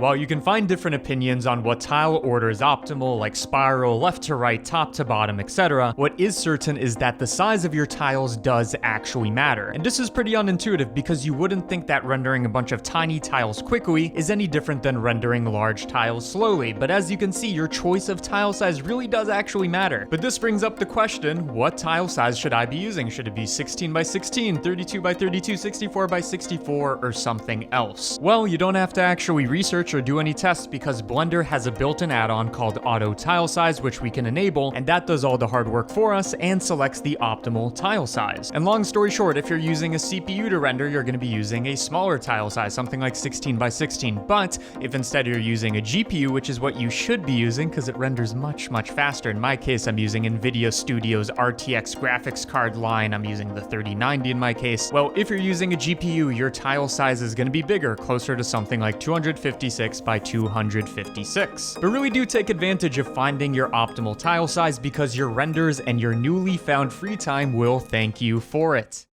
While you can find different opinions on what tile order is optimal, like spiral, left to right, top to bottom, etc., what is certain is that the size of your tiles does actually matter. And this is pretty unintuitive because you wouldn't think that rendering a bunch of tiny tiles quickly is any different than rendering large tiles slowly, but as you can see, your choice of tile size really does actually matter. But this brings up the question, what tile size should I be using? Should it be 16 by 16, 32 by 32, 64 by 64, or something else? Well, you don't have to actually research or do any tests because Blender has a built-in add-on called Auto Tile Size, which we can enable, and that does all the hard work for us and selects the optimal tile size. And long story short, if you're using a CPU to render, you're going to be using a smaller tile size, something like 16 by 16. But if instead you're using a GPU, which is what you should be using because it renders much faster. In my case, I'm using NVIDIA Studio's RTX graphics card line. I'm using the 3090 in my case. Well, if you're using a GPU, your tile size is going to be bigger, closer to something like 256 by 256. But really do take advantage of finding your optimal tile size because your renders and your newly found free time will thank you for it.